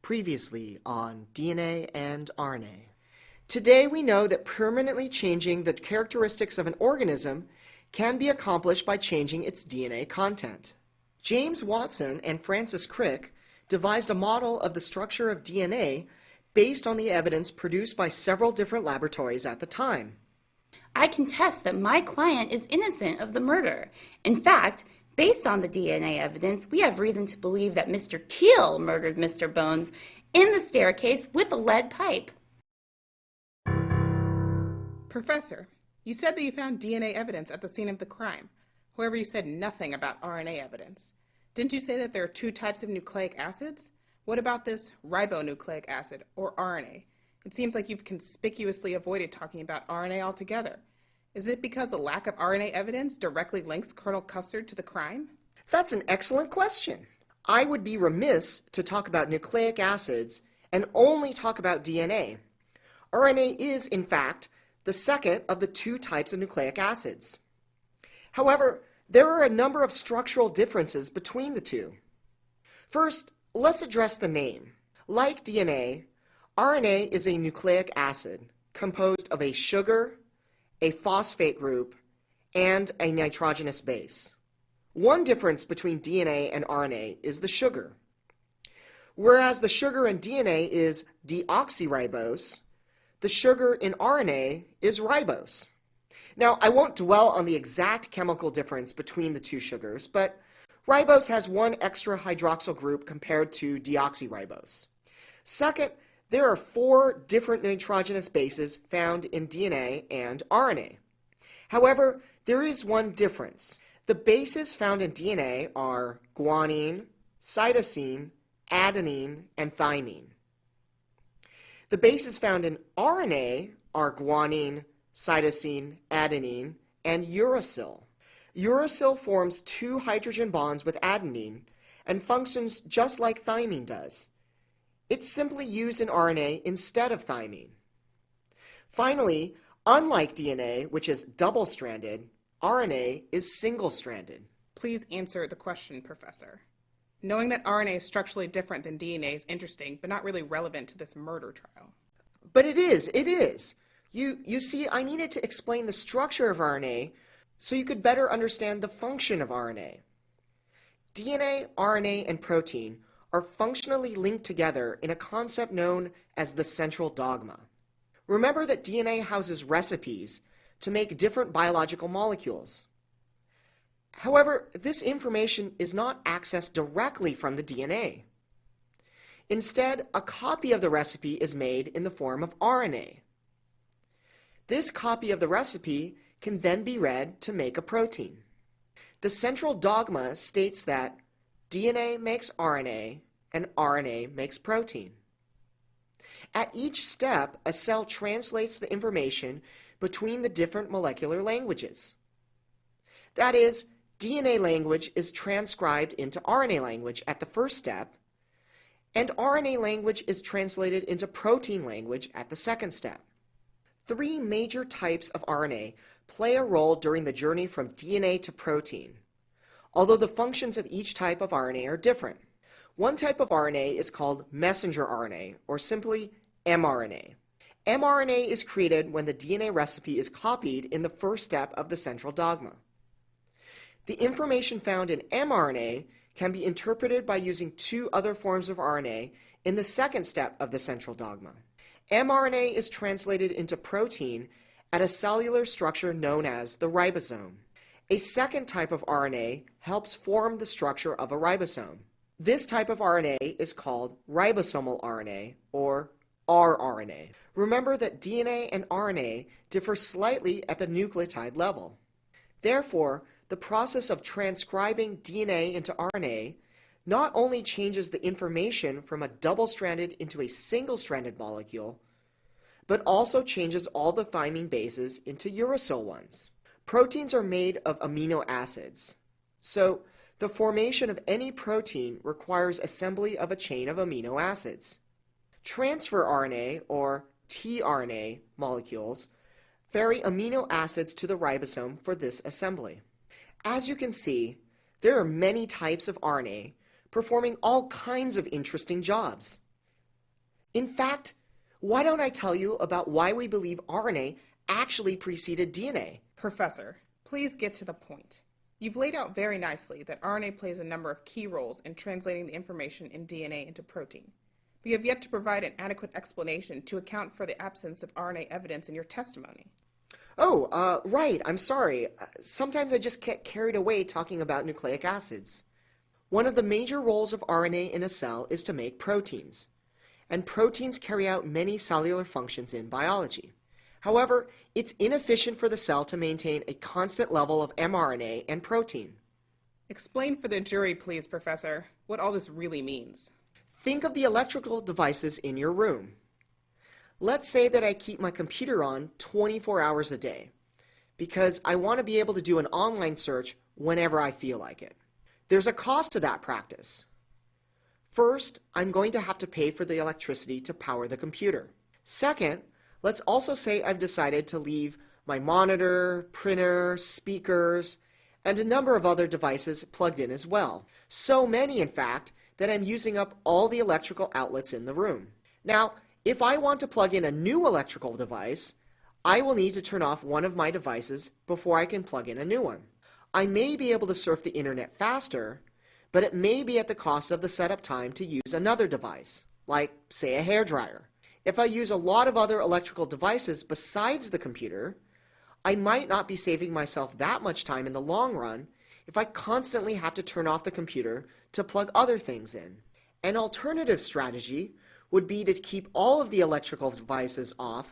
Previously on DNA and RNA. Today we know that permanently changing the characteristics of an organism can be accomplished by changing its DNA content. James Watson and Francis Crick devised a model of the structure of DNA based on the evidence produced by several different laboratories at the time. I contest that my client is innocent of the murder. In fact, based on the DNA evidence, we have reason to believe that Mr. Teal murdered Mr. Bones in the staircase with a lead pipe. Professor, you said that you found DNA evidence at the scene of the crime. However, you said nothing about RNA evidence. Didn't you say that there are two types of nucleic acids? What about this ribonucleic acid, or RNA? It seems like you've conspicuously avoided talking about RNA altogether. Is it because the lack of RNA evidence directly links Colonel Custard to the crime? That's an excellent question. I would be remiss to talk about nucleic acids and only talk about DNA. RNA is, in fact, the second of the two types of nucleic acids. However, there are a number of structural differences between the two. First, let's address the name. Like DNA, RNA is a nucleic acid composed of a sugar, a phosphate group, and a nitrogenous base. One difference between DNA and RNA is the sugar. Whereas the sugar in DNA is deoxyribose, the sugar in RNA is ribose. Now, I won't dwell on the exact chemical difference between the two sugars, but ribose has one extra hydroxyl group compared to deoxyribose. Second, there are 4 different nitrogenous bases found in DNA and RNA. However, there is one difference. The bases found in DNA are guanine, cytosine, adenine, and thymine. The bases found in RNA are guanine, cytosine, adenine, and uracil. Uracil forms 2 hydrogen bonds with adenine and functions just like thymine does. It's simply used in RNA instead of thymine. Finally, unlike DNA, which is double-stranded, RNA is single-stranded. Please answer the question, Professor. Knowing that RNA is structurally different than DNA is interesting, but not really relevant to this murder trial. But it is. You see, I needed to explain the structure of RNA so you could better understand the function of RNA. DNA, RNA, and protein are functionally linked together in a concept known as the central dogma. Remember that DNA houses recipes to make different biological molecules. However, this information is not accessed directly from the DNA. Instead, a copy of the recipe is made in the form of RNA. This copy of the recipe can then be read to make a protein. The central dogma states that DNA makes RNA and RNA makes protein. At each step, a cell translates the information between the different molecular languages. That is, DNA language is transcribed into RNA language at the first step, and RNA language is translated into protein language at the second step. 3 major types of RNA play a role during the journey from DNA to protein, although the functions of each type of RNA are different. One type of RNA is called messenger RNA, or simply mRNA. mRNA is created when the DNA recipe is copied in the first step of the central dogma. The information found in mRNA can be interpreted by using 2 other forms of RNA in the second step of the central dogma. mRNA is translated into protein at a cellular structure known as the ribosome. A second type of RNA helps form the structure of a ribosome. This type of RNA is called ribosomal RNA, or rRNA. Remember that DNA and RNA differ slightly at the nucleotide level. Therefore, the process of transcribing DNA into RNA not only changes the information from a double-stranded into a single-stranded molecule, but also changes all the thymine bases into uracil ones. Proteins are made of amino acids, so the formation of any protein requires assembly of a chain of amino acids. Transfer RNA, or tRNA, molecules ferry amino acids to the ribosome for this assembly. As you can see, there are many types of RNA performing all kinds of interesting jobs. In fact, why don't I tell you about why we believe RNA actually preceded DNA? Professor, please get to the point. You've laid out very nicely that RNA plays a number of key roles in translating the information in DNA into protein. But you have yet to provide an adequate explanation to account for the absence of RNA evidence in your testimony. Oh, right, I'm sorry. Sometimes I just get carried away talking about nucleic acids. One of the major roles of RNA in a cell is to make proteins. And proteins carry out many cellular functions in biology. However, it's inefficient for the cell to maintain a constant level of mRNA and protein. Explain for the jury, please, Professor, what all this really means. Think of the electrical devices in your room. Let's say that I keep my computer on 24 hours a day because I want to be able to do an online search whenever I feel like it. There's a cost to that practice. First, I'm going to have to pay for the electricity to power the computer. Second, let's also say I've decided to leave my monitor, printer, speakers, and a number of other devices plugged in as well. So many, in fact, that I'm using up all the electrical outlets in the room. Now, if I want to plug in a new electrical device, I will need to turn off one of my devices before I can plug in a new one. I may be able to surf the internet faster, but it may be at the cost of the setup time to use another device, like, say, a hairdryer. If I use a lot of other electrical devices besides the computer, I might not be saving myself that much time in the long run if I constantly have to turn off the computer to plug other things in. An alternative strategy would be to keep all of the electrical devices off,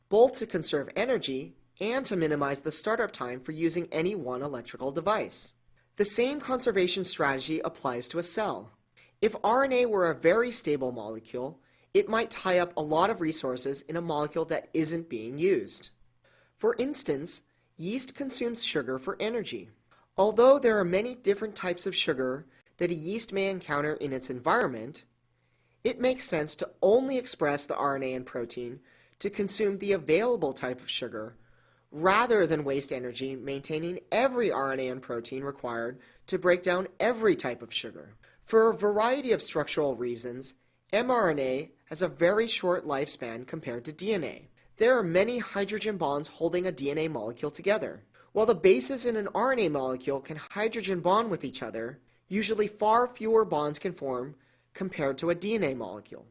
both to conserve energy and to minimize the startup time for using any one electrical device. The same conservation strategy applies to a cell. If RNA were a very stable molecule, it might tie up a lot of resources in a molecule that isn't being used. For instance, yeast consumes sugar for energy. Although there are many different types of sugar that a yeast may encounter in its environment, it makes sense to only express the RNA and protein to consume the available type of sugar, rather than waste energy maintaining every RNA and protein required to break down every type of sugar. For a variety of structural reasons, mRNA has a very short lifespan compared to DNA. There are many hydrogen bonds holding a DNA molecule together. While the bases in an RNA molecule can hydrogen bond with each other, usually far fewer bonds can form compared to a DNA molecule.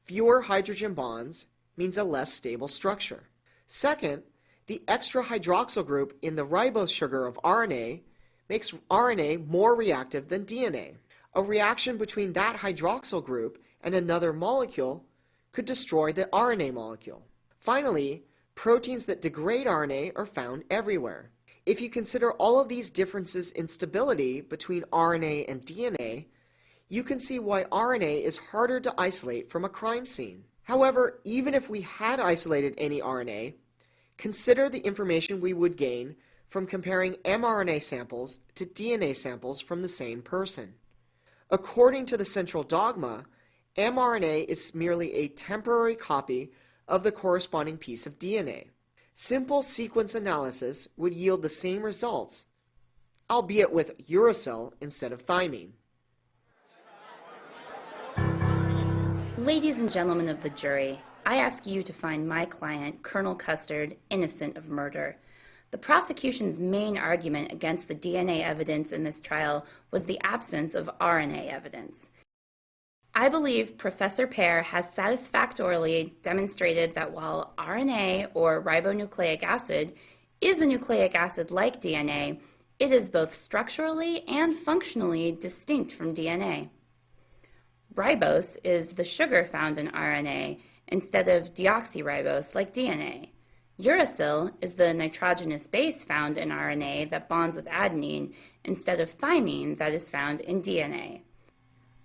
Fewer hydrogen bonds means a less stable structure. Second, the extra hydroxyl group in the ribose sugar of RNA makes RNA more reactive than DNA. A reaction between that hydroxyl group and another molecule could destroy the RNA molecule. Finally, proteins that degrade RNA are found everywhere. If you consider all of these differences in stability between RNA and DNA, you can see why RNA is harder to isolate from a crime scene. However, even if we had isolated any RNA, consider the information we would gain from comparing mRNA samples to DNA samples from the same person. According to the central dogma, mRNA is merely a temporary copy of the corresponding piece of DNA. Simple sequence analysis would yield the same results, albeit with uracil instead of thymine. Ladies and gentlemen of the jury, I ask you to find my client, Colonel Custard, innocent of murder. The prosecution's main argument against the DNA evidence in this trial was the absence of RNA evidence. I believe Professor Pear has satisfactorily demonstrated that while RNA, or ribonucleic acid, is a nucleic acid like DNA, it is both structurally and functionally distinct from DNA. Ribose is the sugar found in RNA instead of deoxyribose like DNA. Uracil is the nitrogenous base found in RNA that bonds with adenine instead of thymine that is found in DNA.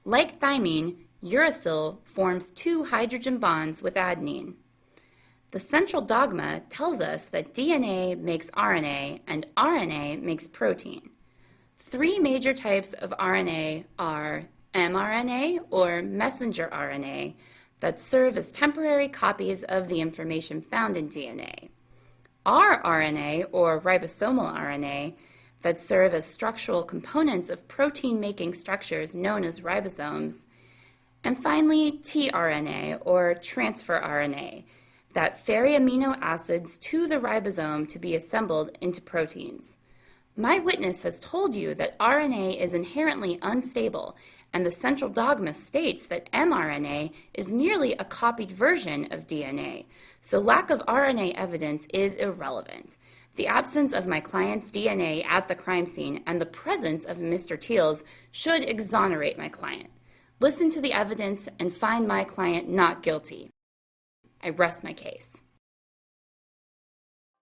Like thymine, uracil forms two hydrogen bonds with adenine. The central dogma tells us that DNA makes RNA and RNA makes protein. Three major types of RNA are mRNA, or messenger RNA, that serve as temporary copies of the information found in DNA, rRNA, or ribosomal RNA, that serve as structural components of protein-making structures known as ribosomes, And finally, tRNA, or transfer RNA, that ferry amino acids to the ribosome to be assembled into proteins. My witness has told you that RNA is inherently unstable, and the central dogma states that mRNA is merely a copied version of DNA, so lack of RNA evidence is irrelevant. The absence of my client's DNA at the crime scene and the presence of Mr. Teal's should exonerate my client. Listen to the evidence and find my client not guilty. I rest my case.